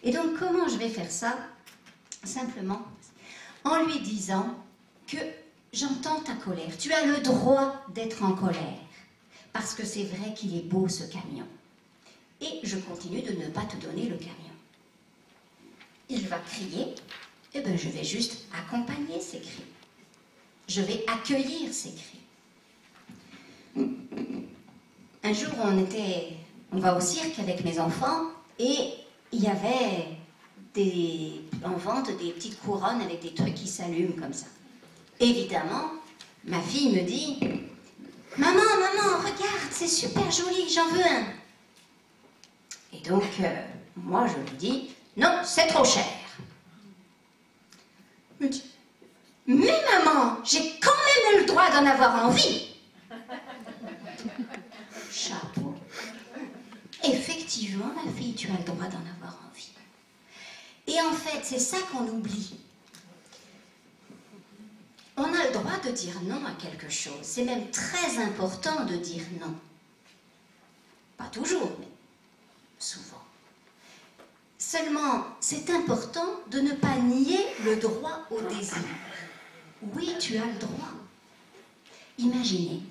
Et donc, comment je vais faire ça? Simplement en lui disant que j'entends ta colère, tu as le droit d'être en colère, parce que c'est vrai qu'il est beau ce camion. Et je continue de ne pas te donner le camion. Il va crier, et bien je vais juste accompagner ses cris. Je vais accueillir ses cris. Un jour, on va au cirque avec mes enfants, et il y avait en vente des petites couronnes avec des trucs qui s'allument comme ça. Évidemment, ma fille me dit « Maman, regarde, c'est super joli, j'en veux un !» Et donc, moi, je lui dis « Non, c'est trop cher !» Elle me dit « Mais maman, j'ai quand même le droit d'en avoir envie !» Chapeau. Effectivement, ma fille, tu as le droit d'en avoir envie. Et en fait, c'est ça qu'on oublie. On a le droit de dire non à quelque chose. C'est même très important de dire non. Pas toujours, mais souvent. Seulement, c'est important de ne pas nier le droit au désir. Oui, tu as le droit. Imaginez,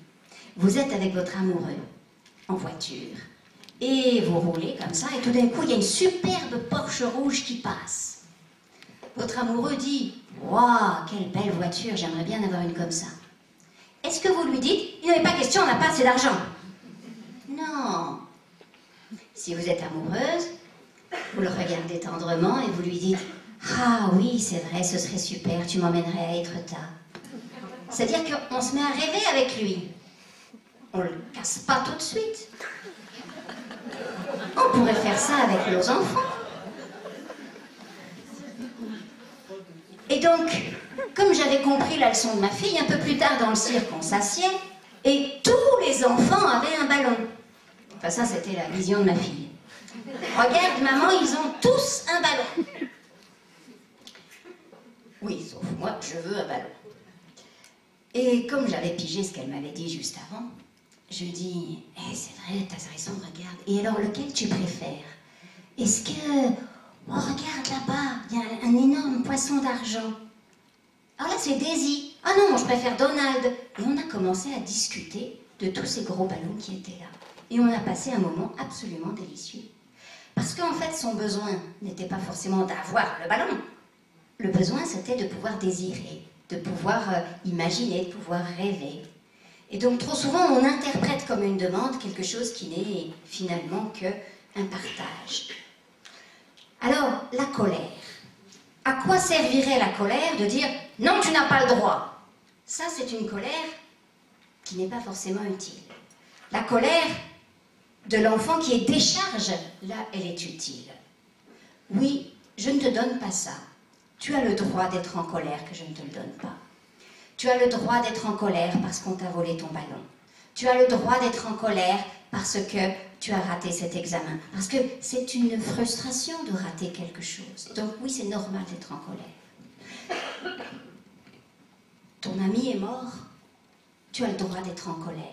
vous êtes avec votre amoureux en voiture et vous roulez comme ça et tout d'un coup, il y a une superbe Porsche rouge qui passe. Votre amoureux dit « Waouh, quelle belle voiture, j'aimerais bien avoir une comme ça. » Est-ce que vous lui dites « Il n'est pas question, on n'a pas assez d'argent » ? Non. Si vous êtes amoureuse, vous le regardez tendrement et vous lui dites « Ah oui, c'est vrai, ce serait super, tu m'emmènerais à Étretat. » C'est-à-dire qu'on se met à rêver avec lui. On ne le casse pas tout de suite. On pourrait faire ça avec nos enfants. Et donc, comme j'avais compris la leçon de ma fille, un peu plus tard dans le cirque, on s'assied, et tous les enfants avaient un ballon. Enfin, ça, c'était la vision de ma fille. Regarde, maman, ils ont tous un ballon. Oui, sauf moi, je veux un ballon. Et comme j'avais pigé ce qu'elle m'avait dit juste avant, je dis, c'est vrai, t'as raison, regarde. Et alors, lequel tu préfères? Est-ce que... Oh, regarde là-bas, il y a un énorme poisson d'argent. Ah là, c'est Daisy. Ah non, moi, je préfère Donald. Et on a commencé à discuter de tous ces gros ballons qui étaient là. Et on a passé un moment absolument délicieux. Parce qu'en fait, son besoin n'était pas forcément d'avoir le ballon. Le besoin, c'était de pouvoir désirer, de pouvoir imaginer, de pouvoir rêver. Et donc, trop souvent, on interprète comme une demande quelque chose qui n'est finalement qu'un partage. Alors, la colère. À quoi servirait la colère de dire « non, tu n'as pas le droit » ? Ça, c'est une colère qui n'est pas forcément utile. La colère de l'enfant qui est décharge, là, elle est utile. Oui, je ne te donne pas ça. Tu as le droit d'être en colère que je ne te le donne pas. Tu as le droit d'être en colère parce qu'on t'a volé ton ballon. Tu as le droit d'être en colère parce que tu as raté cet examen. Parce que c'est une frustration de rater quelque chose. Donc oui, c'est normal d'être en colère. Ton ami est mort, tu as le droit d'être en colère.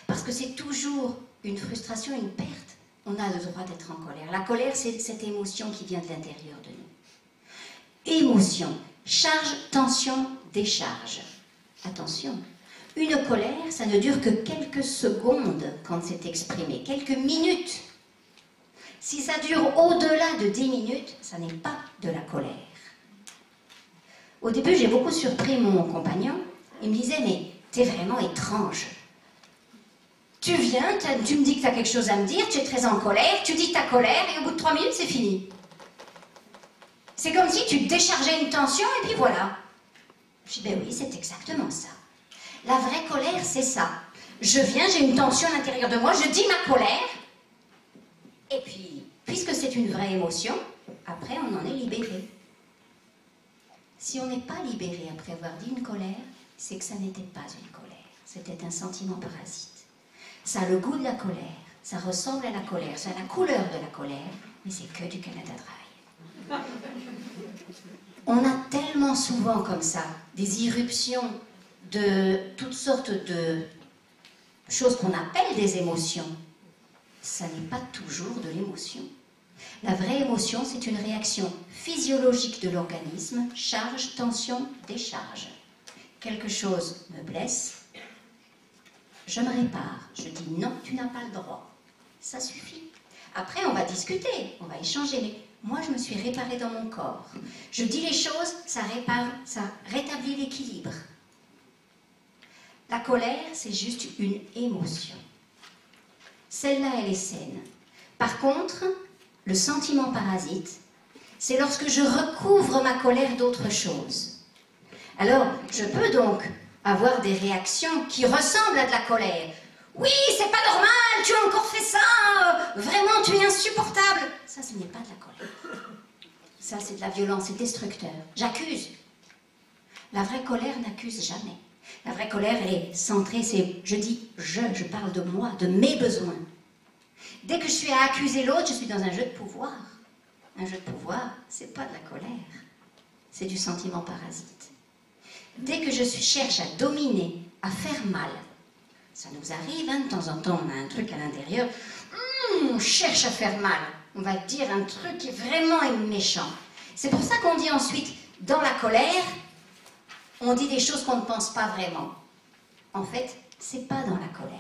Parce que c'est toujours une frustration, une perte. On a le droit d'être en colère. La colère, c'est cette émotion qui vient de l'intérieur de nous. Émotion, charge, tension, décharge. Attention, une colère, ça ne dure que quelques secondes quand c'est exprimé, quelques minutes. Si ça dure au-delà de 10 minutes, ça n'est pas de la colère. Au début, j'ai beaucoup surpris mon compagnon. Il me disait, mais t'es vraiment étrange. Tu viens, tu me dis que tu as quelque chose à me dire, tu es très en colère, tu dis ta colère, et au bout de 3 minutes, c'est fini. C'est comme si tu déchargeais une tension, et puis voilà. Je dis, ben oui, c'est exactement ça. La vraie colère, c'est ça. Je viens, j'ai une tension à l'intérieur de moi, je dis ma colère, et puis, puisque c'est une vraie émotion, après, on en est libéré. Si on n'est pas libéré après avoir dit une colère, c'est que ça n'était pas une colère, c'était un sentiment parasite. Ça a le goût de la colère, ça ressemble à la colère, ça a la couleur de la colère, mais c'est que du Canada Dry. On a tellement souvent comme ça des irruptions de toutes sortes de choses qu'on appelle des émotions. Ça n'est pas toujours de l'émotion. La vraie émotion, c'est une réaction physiologique de l'organisme, charge, tension, décharge. Quelque chose me blesse, je me répare, je dis non, tu n'as pas le droit. Ça suffit. Après, on va discuter, on va échanger, mais moi, je me suis réparée dans mon corps. Je dis les choses, ça répare, ça rétablit l'équilibre. La colère, c'est juste une émotion. Celle-là, elle est saine. Par contre, le sentiment parasite, c'est lorsque je recouvre ma colère d'autre chose. Alors, je peux donc avoir des réactions qui ressemblent à de la colère. Oui, c'est pas normal, tu as encore fait ça, vraiment, tu es insupportable. Ça, ce n'est pas de la colère. Ça, c'est de la violence, c'est destructeur. J'accuse. La vraie colère n'accuse jamais. La vraie colère, elle est centrée, c'est, je dis je parle de moi, de mes besoins. Dès que je suis à accuser l'autre, je suis dans un jeu de pouvoir. Un jeu de pouvoir, c'est pas de la colère, c'est du sentiment parasite. Dès que je cherche à dominer, à faire mal, ça nous arrive, hein, de temps en temps, on a un truc à l'intérieur, on cherche à faire mal, on va dire un truc qui est vraiment méchant. C'est pour ça qu'on dit ensuite, dans la colère, on dit des choses qu'on ne pense pas vraiment. En fait, c'est pas dans la colère.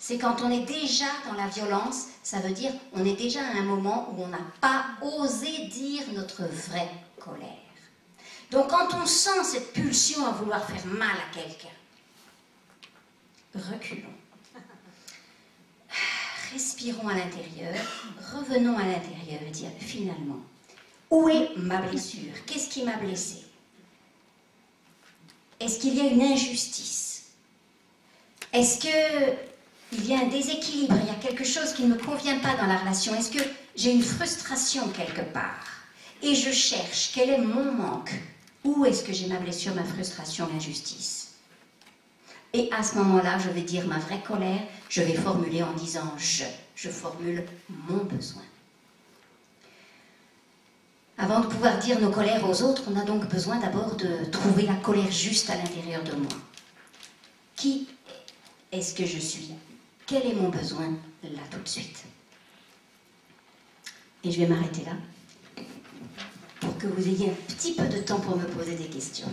C'est quand on est déjà dans la violence, ça veut dire on est déjà à un moment où on n'a pas osé dire notre vraie colère. Donc quand on sent cette pulsion à vouloir faire mal à quelqu'un, reculons. Respirons à l'intérieur, revenons à l'intérieur et dire finalement, où est ma blessure? Qu'est-ce qui m'a blessé? Est-ce qu'il y a une injustice? Est-ce qu'il y a un déséquilibre? Il y a quelque chose qui ne me convient pas dans la relation? Est-ce que j'ai une frustration quelque part? Et je cherche, quel est mon manque? Où est-ce que j'ai ma blessure, ma frustration, l'injustice? Et à ce moment-là, je vais dire ma vraie colère, je vais formuler en disant je formule mon besoin. Avant de pouvoir dire nos colères aux autres, on a donc besoin d'abord de trouver la colère juste à l'intérieur de moi. Qui est-ce que je suis? Quel est mon besoin là tout de suite? Et je vais m'arrêter là pour que vous ayez un petit peu de temps pour me poser des questions.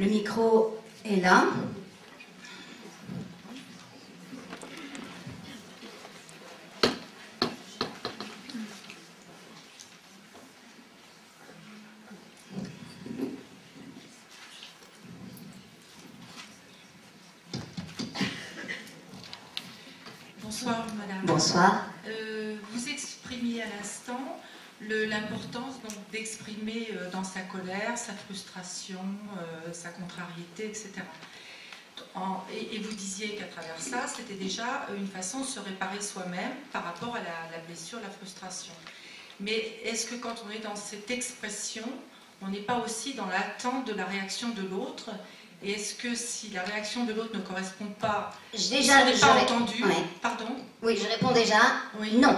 Le micro est là. Bonsoir, madame. Bonsoir. Vous exprimiez à l'instant l'importance d'exprimer dans sa colère, sa frustration, sa contrariété, etc. Et vous disiez qu'à travers ça, c'était déjà une façon de se réparer soi-même par rapport à la blessure, la frustration. Mais est-ce que quand on est dans cette expression, on n'est pas aussi dans l'attente de la réaction de l'autre? Et est-ce que si la réaction de l'autre ne correspond pas, Déjà, on n'est pas entendu, ouais. Pardon? Oui, je réponds déjà, oui. Non.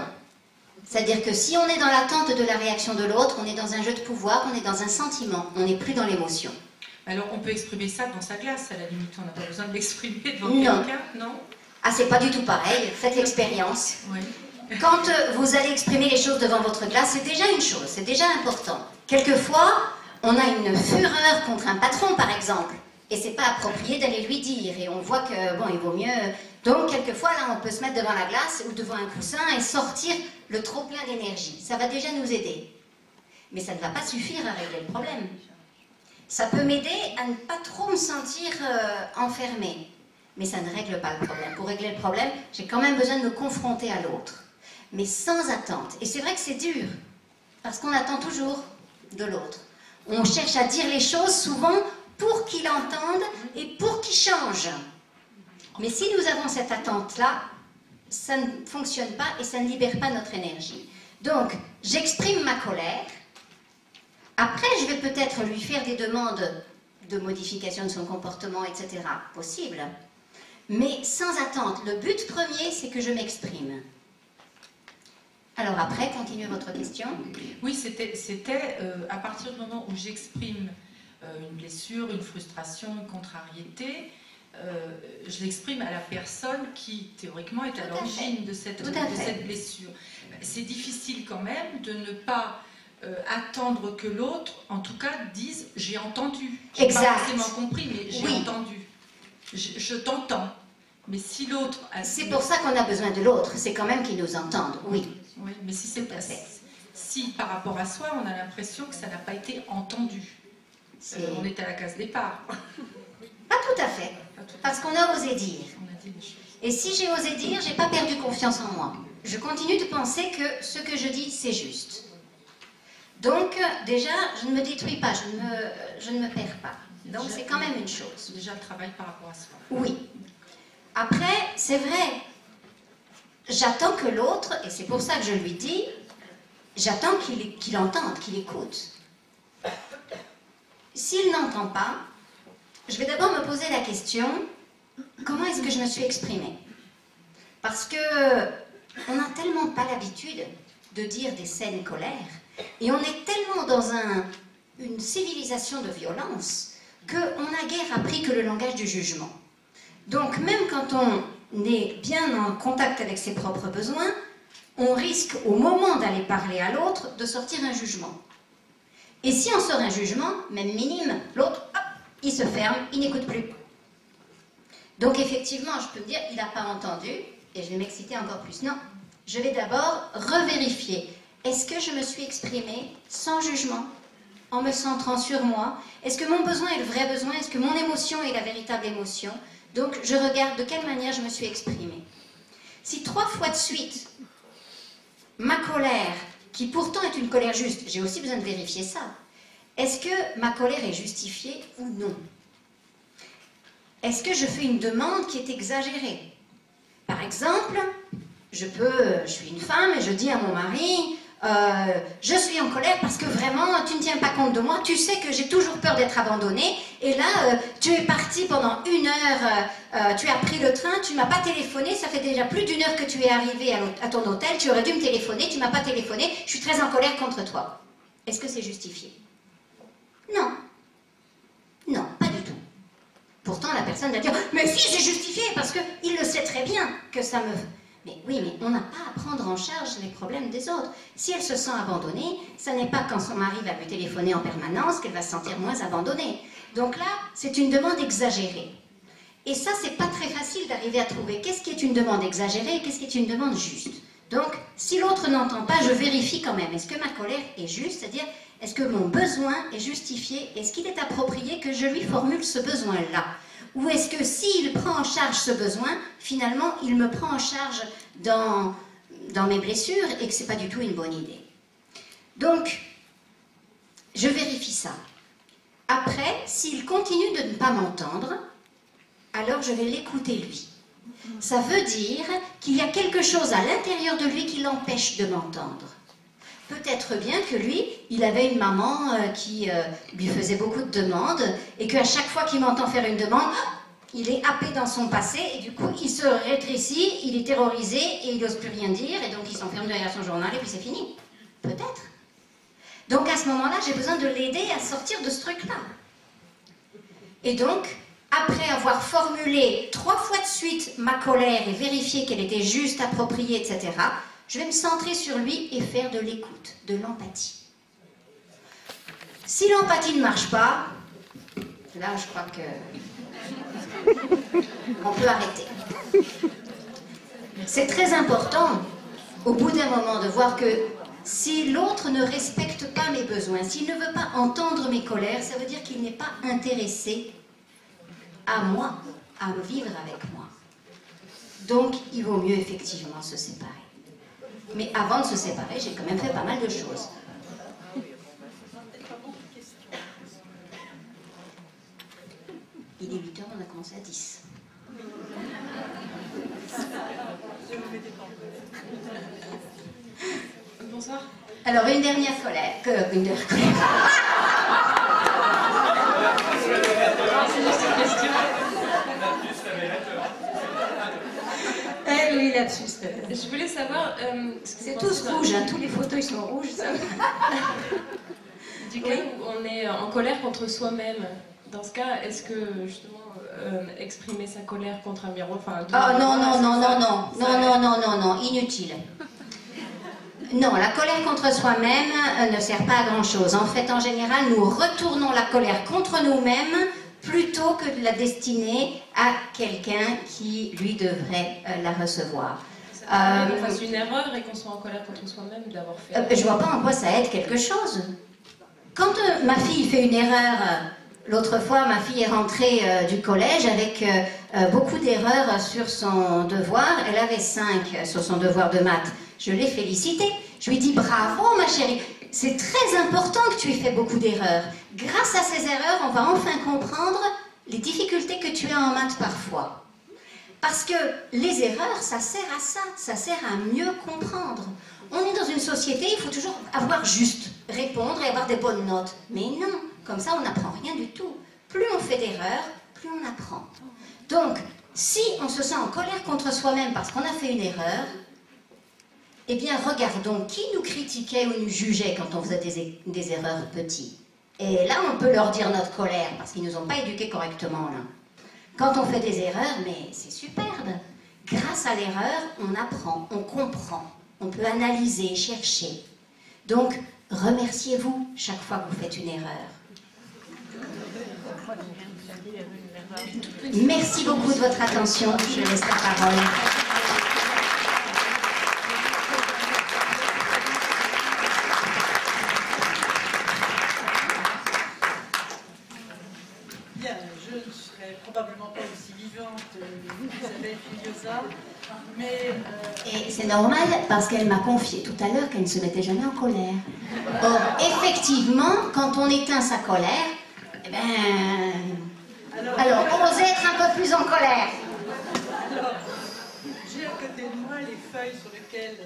C'est-à-dire que si on est dans l'attente de la réaction de l'autre, on est dans un jeu de pouvoir, on est dans un sentiment, on n'est plus dans l'émotion. Alors on peut exprimer ça devant sa glace, à la limite, on n'a pas besoin de l'exprimer devant Non. quelqu'un, non? Ah, c'est pas du tout pareil, faites l'expérience. Oui. Quand vous allez exprimer les choses devant votre glace, c'est déjà une chose, c'est déjà important. Quelquefois, on a une fureur contre un patron, par exemple, et c'est pas approprié d'aller lui dire, et on voit que, bon, il vaut mieux... Donc, quelquefois, là, on peut se mettre devant la glace ou devant un coussin et sortir le trop-plein d'énergie. Ça va déjà nous aider. Mais ça ne va pas suffire à régler le problème. Ça peut m'aider à ne pas trop me sentir enfermée. Mais ça ne règle pas le problème. Pour régler le problème, j'ai quand même besoin de me confronter à l'autre. Mais sans attente. Et c'est vrai que c'est dur. Parce qu'on attend toujours de l'autre. On cherche à dire les choses souvent pour qu'il entende et pour qu'il change. Mais si nous avons cette attente-là, ça ne fonctionne pas et ça ne libère pas notre énergie. Donc, j'exprime ma colère. Après, je vais peut-être lui faire des demandes de modification de son comportement, etc. Possible. Mais sans attente. Le but premier, c'est que je m'exprime. Alors après, continuez votre question. Oui, c'était à partir du moment où j'exprime une blessure, une frustration, une contrariété, je l'exprime à la personne qui, théoriquement, est à l'origine de cette blessure. C'est difficile quand même de ne pas attendre que l'autre, en tout cas, dise « j'ai entendu ». Je n'ai pas forcément compris, mais j'ai entendu. Je t'entends. Mais si l'autre... C'est pour ça qu'on a besoin de l'autre, c'est quand même qu'il nous entende, oui. Oui, mais si par rapport à soi, on a l'impression que ça n'a pas été entendu. On est à la case départ. Pas tout à fait, parce qu'on a osé dire. On a dit des choses. Et si j'ai osé dire, j'ai pas perdu confiance en moi. Je continue de penser que ce que je dis, c'est juste. Donc, déjà, je ne me détruis pas, je ne me perds pas. Donc, c'est quand même une chose. Déjà le travail par rapport à soi. Oui. Après, c'est vrai, j'attends que l'autre, et c'est pour ça que je lui dis, j'attends qu'il entende, qu'il écoute. S'il n'entend pas, je vais d'abord me poser la question, comment est-ce que je me suis exprimée? Parce que on n'a tellement pas l'habitude de dire des saines colères, et on est tellement dans une civilisation de violence qu'on a guère appris que le langage du jugement. Donc même quand on est bien en contact avec ses propres besoins, on risque au moment d'aller parler à l'autre de sortir un jugement. Et si on sort un jugement, même minime, l'autre, hop, il se ferme, il n'écoute plus. Donc effectivement, je peux me dire, il n'a pas entendu, et je vais m'exciter encore plus. Non, je vais d'abord revérifier. Est-ce que je me suis exprimée sans jugement, en me centrant sur moi? Est-ce que mon besoin est le vrai besoin? Est-ce que mon émotion est la véritable émotion? Donc je regarde de quelle manière je me suis exprimée. Si 3 fois de suite, ma colère, qui pourtant est une colère juste, j'ai aussi besoin de vérifier ça. Est-ce que ma colère est justifiée ou non? Est-ce que je fais une demande qui est exagérée? Par exemple, je suis une femme et je dis à mon mari, je suis en colère parce que vraiment tu ne tiens pas compte de moi, tu sais que j'ai toujours peur d'être abandonnée, et là tu es parti pendant 1 heure, tu as pris le train, tu ne m'as pas téléphoné, ça fait déjà plus d'1 heure que tu es arrivé à ton hôtel, tu aurais dû me téléphoner, tu ne m'as pas téléphoné, je suis très en colère contre toi. Est-ce que c'est justifié? Non. Non, pas du tout. Pourtant la personne va dire, mais si c'est justifié, parce qu'il le sait très bien que ça me... Mais oui, mais on n'a pas à prendre en charge les problèmes des autres. Si elle se sent abandonnée, ça n'est pas quand son mari va lui téléphoner en permanence qu'elle va se sentir moins abandonnée. Donc là, c'est une demande exagérée. Et ça, c'est pas très facile d'arriver à trouver qu'est-ce qui est une demande exagérée et qu'est-ce qui est une demande juste. Donc, si l'autre n'entend pas, je vérifie quand même. Est-ce que ma colère est juste? C'est-à-dire, est-ce que mon besoin est justifié? Est-ce qu'il est approprié que je lui formule ce besoin-là? Ou est-ce que s'il prend en charge ce besoin, finalement, il me prend en charge dans mes blessures et que ce n'est pas du tout une bonne idée? Donc, je vérifie ça. Après, s'il continue de ne pas m'entendre, alors je vais l'écouter lui. Ça veut dire qu'il y a quelque chose à l'intérieur de lui qui l'empêche de m'entendre. Peut-être bien que lui, il avait une maman qui lui faisait beaucoup de demandes et qu'à chaque fois qu'il m'entend faire une demande, il est happé dans son passé et du coup il se rétrécit, il est terrorisé et il n'ose plus rien dire et donc il s'enferme derrière son journal et puis c'est fini. Peut-être. Donc à ce moment-là, j'ai besoin de l'aider à sortir de ce truc-là. Et donc, après avoir formulé 3 fois de suite ma colère et vérifié qu'elle était juste, appropriée, etc., je vais me centrer sur lui et faire de l'écoute, de l'empathie. Si l'empathie ne marche pas, là je crois que on peut arrêter. C'est très important, au bout d'un moment, de voir que si l'autre ne respecte pas mes besoins, s'il ne veut pas entendre mes colères, ça veut dire qu'il n'est pas intéressé à moi, à vivre avec moi. Donc, il vaut mieux effectivement se séparer. Mais avant de se séparer, j'ai quand même fait pas mal de choses. Il est 8h, on a commencé à 10. Bonsoir. Alors, une dernière colère. Une dernière colère. C'est juste une question. Eh oui, lapsus. Je voulais savoir... C'est tous rouges, hein, tous les photos ils sont rouges. Ça. Du cas où on est en colère contre soi-même, dans ce cas, est-ce que justement exprimer sa colère contre un miroir... Oh non, non, non, non, non, non, non, non, non, non, inutile. Non, la colère contre soi-même ne sert pas à grand-chose. En fait, en général, nous retournons la colère contre nous-mêmes plutôt que de la destiner à quelqu'un qui, lui, devrait la recevoir. Qu'on fasse une erreur et qu'on soit en colère contre soi-même d'avoir fait... Je vois pas en quoi ça aide quelque chose. Quand ma fille fait une erreur... L'autre fois, ma fille est rentrée du collège avec beaucoup d'erreurs sur son devoir. Elle avait 5 sur son devoir de maths. Je l'ai félicitée. Je lui ai dit bravo ma chérie. C'est très important que tu aies fait beaucoup d'erreurs. Grâce à ces erreurs, on va enfin comprendre les difficultés que tu as en maths parfois. Parce que les erreurs, ça sert à ça. Ça sert à mieux comprendre. On est dans une société, il faut toujours avoir juste, répondre et avoir des bonnes notes. Mais non. Comme ça, on n'apprend rien du tout. Plus on fait d'erreurs, plus on apprend. Donc, si on se sent en colère contre soi-même parce qu'on a fait une erreur, eh bien, regardons qui nous critiquait ou nous jugeait quand on faisait des erreurs petits. Et là, on peut leur dire notre colère, parce qu'ils ne nous ont pas éduqués correctement, là. Quand on fait des erreurs, mais c'est superbe. Grâce à l'erreur, on apprend, on comprend. On peut analyser, chercher. Donc, remerciez-vous chaque fois que vous faites une erreur. Merci beaucoup de votre attention. Je laisse la parole. Bien, je ne serai probablement pas aussi vivante qu'Isabelle Filiosa, mais... Et c'est normal parce qu'elle m'a confié tout à l'heure qu'elle ne se mettait jamais en colère. Or, effectivement, quand on éteint sa colère, eh ben... Alors, osez être un peu plus en colère. Alors, j'ai à côté de moi les feuilles sur lesquelles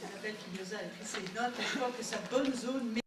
Isabelle Filiosa a écrit ses notes, et je crois que sa bonne zone...